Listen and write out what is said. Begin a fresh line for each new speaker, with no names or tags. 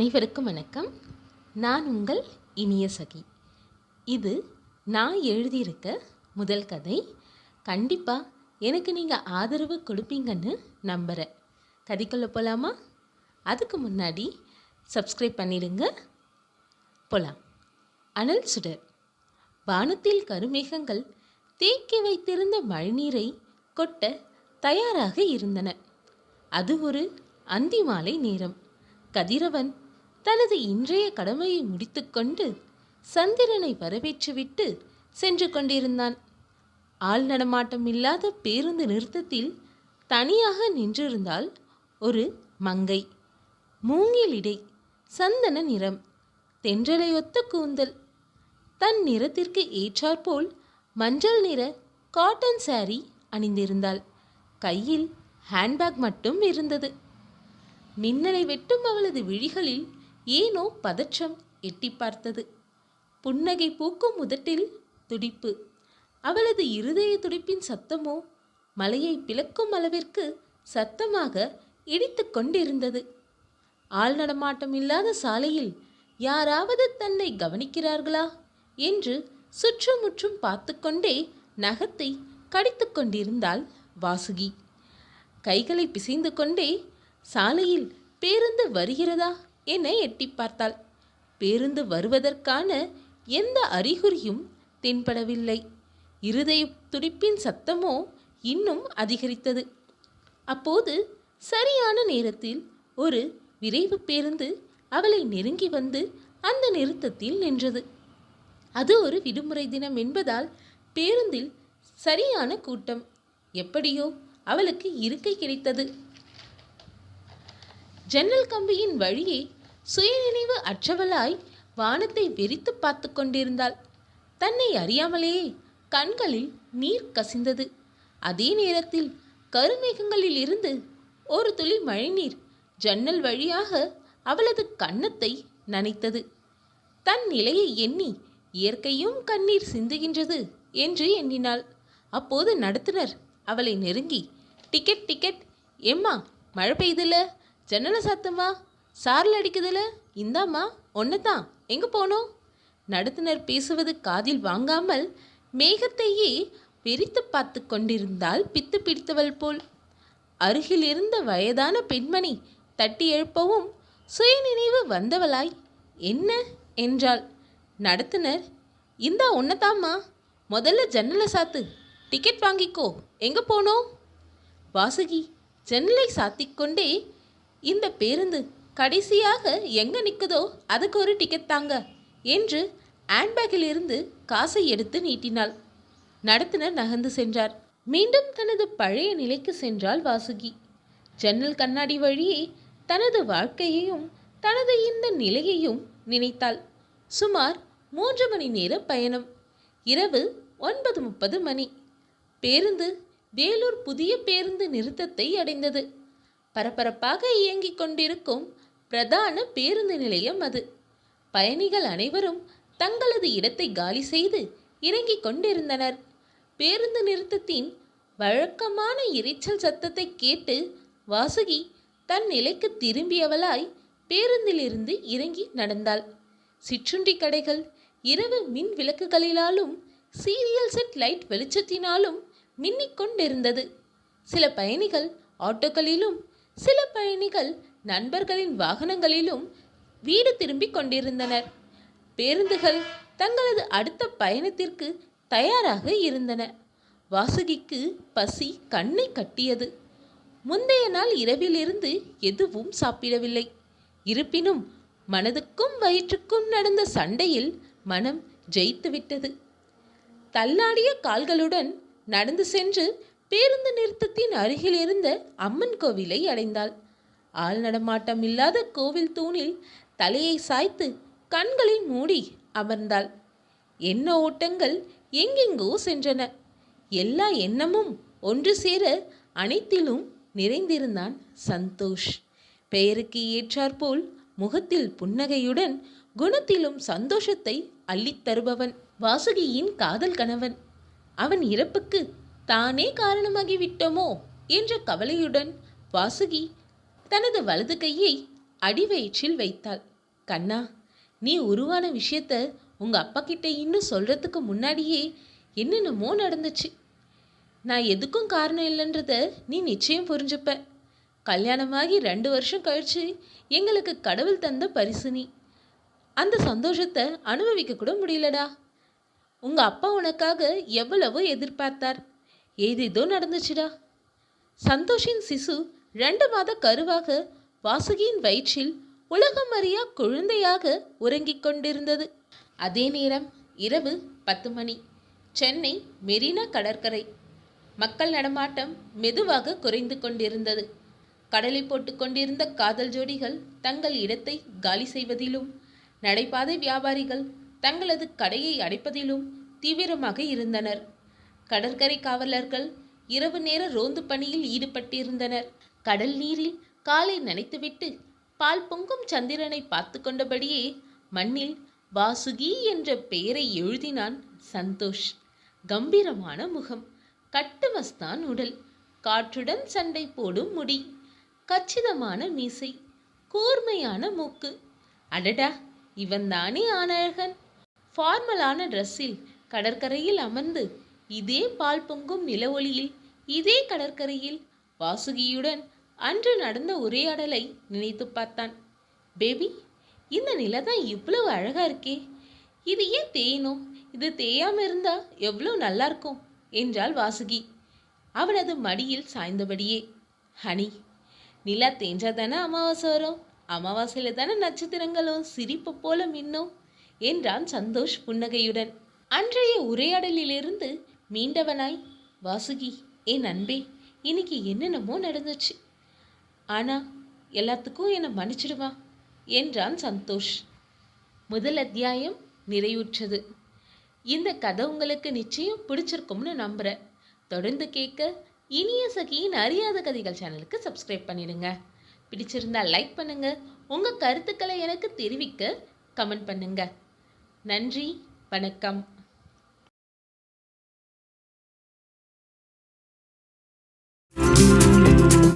அனைவருக்கும் வணக்கம். நான் உங்கள் இனிய சகி. இது நான் எழுதியிருக்க முதல் கதை. கண்டிப்பாக எனக்கு நீங்கள் ஆதரவு கொடுப்பீங்கன்னு நம்புகிறேன். கதைக்குள்ளே போகலாமா? அதுக்கு முன்னாடி சப்ஸ்கிரைப் பண்ணிடுங்க. போகலாம். அனல் சுடர். வானத்தில் கருமேகங்கள் தேக்கி வைத்திருந்த மழைநீரை கொட்ட தயாராக இருந்தன. அது ஒரு அந்தி மாலை நேரம். கதிரவன் தனது இன்றைய கடமையை முடித்துக்கொண்டு சந்திரனை வரவேற்றுவிட்டு சென்று கொண்டிருந்தான். ஆள் நடமாட்டம் இல்லாத பேருந்து நிறுத்தத்தில் தனியாக நின்றிருந்தாள் ஒரு மங்கை. மூங்கிலிடை, சந்தன நிறம், தென்றலையொத்த கூந்தல். தன் நிறத்திற்கு ஏற்றாற்போல் மஞ்சள் நிற காட்டன் சாரி அணிந்திருந்தாள். கையில் ஹேண்ட்பேக் மட்டும் இருந்தது. மின்னலை வெட்டும் அவளது விழிகளில் ஏனோ பதற்றம் எட்டி பார்த்தது. புன்னகை பூக்கும் உதட்டில் துடிப்பு. அவளது இருதய துடிப்பின் சத்தமோ மலையை பிளக்கும் அளவிற்கு சத்தமாக இடித்து கொண்டிருந்தது. ஆள் நடமாட்டம் இல்லாத சாலையில் யாராவது தன்னை கவனிக்கிறார்களா என்று சுற்றுமுற்றும் பார்த்து கொண்டே நகத்தை கடித்து கொண்டிருந்தாள் வாசுகி. கைகளை பிசைந்து கொண்டே சாலையில் பேருந்து வருகிறதா என எட்டி பார்த்தாள். பேருந்து வருவதற்கான எந்த அறிகுறியும் தென்படவில்லை. இருதய துடிப்பின் சத்தமோ இன்னும் அதிகரித்தது. அப்போது சரியான நேரத்தில் ஒரு விரைவு பேருந்து அவளை நெருங்கி வந்து அந்த நிறுத்தத்தில் நின்றது. அது ஒரு விடுமுறை தினம் என்பதால் பேருந்தில் சரியான கூட்டம். எப்படியோ அவளுக்கு இருக்கை கிடைத்தது. ஜன்னல் கம்பியின் வழியே சுயநினைவு அற்றவளாய் வானத்தை வெறித்து பார்த்து கொண்டிருந்தாள். தன்னை அறியாமலேயே கண்களில் நீர் கசிந்தது. அதே நேரத்தில் கருமேகங்களில் இருந்து ஒரு துளி மழைநீர் ஜன்னல் வழியாக அவளது கன்னத்தை நனைத்தது. தன் நிலையை எண்ணி இயற்கையும் கண்ணீர் சிந்துகின்றது என்று எண்ணினாள். அப்போது நடத்துனர் அவளை நெருங்கி, டிக்கெட் டிக்கெட் ஏம்மா, மழை பெய்யுதுல, ஜன்னலை சாத்துமா, சாரில் அடிக்குதுல, இந்தாம்மா ஒன்றுதான், எங்கே போனோம்? நடத்துனர் பேசுவது காதில் வாங்காமல் மேகத்தையே வெறித்து பார்த்து கொண்டிருந்தாள் பித்து பிடித்தவள் போல். அருகில் இருந்த வயதான பெண்மணி தட்டி எழுப்பவும் சுயநினைவு வந்தவளாய் என்ன என்றாள். நடத்துனர், இந்தா ஒன்னதாம்மா, முதல்ல ஜன்னலை சாத்து, டிக்கெட் வாங்கிக்கோ, எங்கே போனோம்? வாசுகி ஜன்னலை சாத்திக்கொண்டே, இந்த பேருந்து கடைசியாக எங்கே நிற்குதோ அதுக்கு ஒரு டிக்கெட் தாங்க என்று ஹேண்ட்பேக்கில் இருந்து காசை எடுத்து நீட்டினாள். நடத்துனர் நகர்ந்து சென்றார். மீண்டும் தனது பழைய நிலைக்கு சென்றாள் வாசுகி. ஜன்னல் கண்ணாடி வழியே தனது வாழ்க்கையையும் தனது இந்த நிலையையும் நினைத்தாள். சுமார் 3 மணி நேர பயணம். இரவு 9:30 மணி. பேருந்து வேலூர் புதிய பேருந்து நிறுத்தத்தை அடைந்தது. பரபரப்பாக இயங்கிக் கொண்டிருக்கும் பிரதான பேருந்து நிலையம் அது. பயணிகள் அனைவரும் தங்களது இடத்தை காலி செய்து இறங்கிக் கொண்டிருந்தனர். பேருந்து நிறுத்தத்தின் வழக்கமான இரைச்சல் சத்தத்தை கேட்டு வாசுகி தன் நிலைக்கு திரும்பியவளாய் பேருந்திலிருந்து இறங்கி நடந்தாள். சிற்றுண்டி கடைகள் இரவு மின் விளக்குகளினாலும் சீரியல் செட் லைட் வெளிச்சத்தினாலும் மின்னிக் கொண்டிருந்தது. சில பயணிகள் ஆட்டோக்களிலும் சில பயணிகள் நண்பர்களின் வாகனங்களிலும் வீடு திரும்பிக் கொண்டிருந்தனர். பேருந்துகள் தங்களது அடுத்த பயணத்திற்கு தயாராக இருந்தன. வாசுகிக்கு பசி கண்ணை கட்டியது. முந்தைய நாள் இரவிலிருந்து எதுவும் சாப்பிடவில்லை. இருப்பினும் மனதுக்கும் வயிற்றுக்கும் நடந்த சண்டையில் மனம் ஜெயித்துவிட்டது. தள்ளாடிய கால்களுடன் நடந்து சென்று பேருந்து நிறுத்தத்தின் அருகில் இருந்த அம்மன் கோவிலை அடைந்தாள். ஆள் நடமாட்டம் இல்லாத கோவில் தூணில் தலையை சாய்த்து கண்களை மூடி அமர்ந்தாள். எண்ண ஓட்டங்கள் எங்கெங்கோ சென்றன. எல்லா எண்ணமும் ஒன்று சேர அனைத்திலும் நிறைந்திருந்தான் சந்தோஷ். பெயருக்கு ஏற்றாற்போல் முகத்தில் புன்னகையுடன் குணத்திலும் சந்தோஷத்தை அள்ளித் தருபவன். வாசுகியின் காதல் கணவன். அவன் இறப்புக்கு தானே காரணமாகிவிட்டோமோ என்ற கவலையுடன் வாசுகி தனது வலது கையை அடிவயிற்றில் வைத்தாள். கண்ணா, நீ உருவான விஷயத்த உங்க அப்பா கிட்ட இன்னும் சொல்றதுக்கு முன்னாடியே என்னென்னமோ நடந்துச்சு. நான் எதுக்கும் காரணம் இல்லைன்றத நீ நிச்சயம் புரிஞ்சுப்ப. கல்யாணமாகி 2 வருஷம் கழிச்சு எங்களுக்கு கடவுள் தந்த பரிசு நீ. அந்த சந்தோஷத்தை அனுபவிக்க கூட முடியலடா. உங்க அப்பா உனக்காக எவ்வளவோ எதிர்பார்த்தார். ஏதேதோ நடந்துச்சுடா. சந்தோஷின் சிசு 2 மாத கருவாக வாசுகியின் வயிற்றில் உலகம் அறியா குழந்தையாக உறங்கிக் கொண்டிருந்தது. அதே நேரம் இரவு 10 மணி. சென்னை மெரினா கடற்கரை. மக்கள் நடமாட்டம் மெதுவாக குறைந்து கொண்டிருந்தது. கடலை போட்டு கொண்டிருந்த காதல் ஜோடிகள் தங்கள் இடத்தை காலி செய்வதிலும், நடைபாதை வியாபாரிகள் தங்களது கடையை அடைப்பதிலும் தீவிரமாக இருந்தனர். கடற்கரை காவலர்கள் இரவு நேர ரோந்து பணியில் ஈடுபட்டிருந்தனர். கடல் நீரில் காலை நனைத்துவிட்டு பால் பொங்கும் சந்திரனை பார்த்து கொண்டபடியே மண்ணில் வாசுகி என்ற பெயரை எழுதினான் சந்தோஷ். கம்பீரமான முகம், கட்டுமஸ்தான் உடல், காற்றுடன் சண்டை போடும் முடி, கச்சிதமான மீசை, கூர்மையான மூக்கு. அடடா, இவன்தானே ஆனழகன். ஃபார்மலான ட்ரெஸ்ஸில் கடற்கரையில் அமர்ந்து இதே பால் பொங்கும் நில ஒளியில் இதே கடற்கரையில் வாசுகியுடன் அன்று நடந்த உரையாடலை நினைத்து பார்த்தான். பேபி, இந்த நிலை தான் இவ்வளவு அழகா இருக்கே, இது ஏன் தேயணும்? இது தேயாம இருந்தா எவ்வளோ நல்லா இருக்கும் என்றாள் வாசுகி அவனது மடியில் சாய்ந்தபடியே. ஹனி, நிலா தேஞ்சா தானே அமாவாசை வரும், அமாவாசையில தானே நட்சத்திரங்களும் சிரிப்பு போல மின்னும் என்றான் சந்தோஷ் புன்னகையுடன். அன்றைய உரையாடலிலிருந்து மீண்டவனாய், வாசுகி என் அன்பே, இன்னைக்கு என்னென்னமோ நடந்துச்சு, ஆனா எல்லாத்துக்கும் என்னை மன்னிச்சிடுவா என்றான் சந்தோஷ். முதல் அத்தியாயம் நிறைவுற்றது. இந்த கதை உங்களுக்கு நிச்சயம் பிடிச்சிருக்கும்னு நம்புறேன். தொடர்ந்து கேட்க இனிய சகியின் அறியாத கதைகள் சேனலுக்கு சப்ஸ்கிரைப் பண்ணிடுங்க. பிடிச்சிருந்தா லைக் பண்ணுங்க. உங்க கருத்துக்களை எனக்கு தெரிவிக்க கமெண்ட் பண்ணுங்க. நன்றி, வணக்கம்.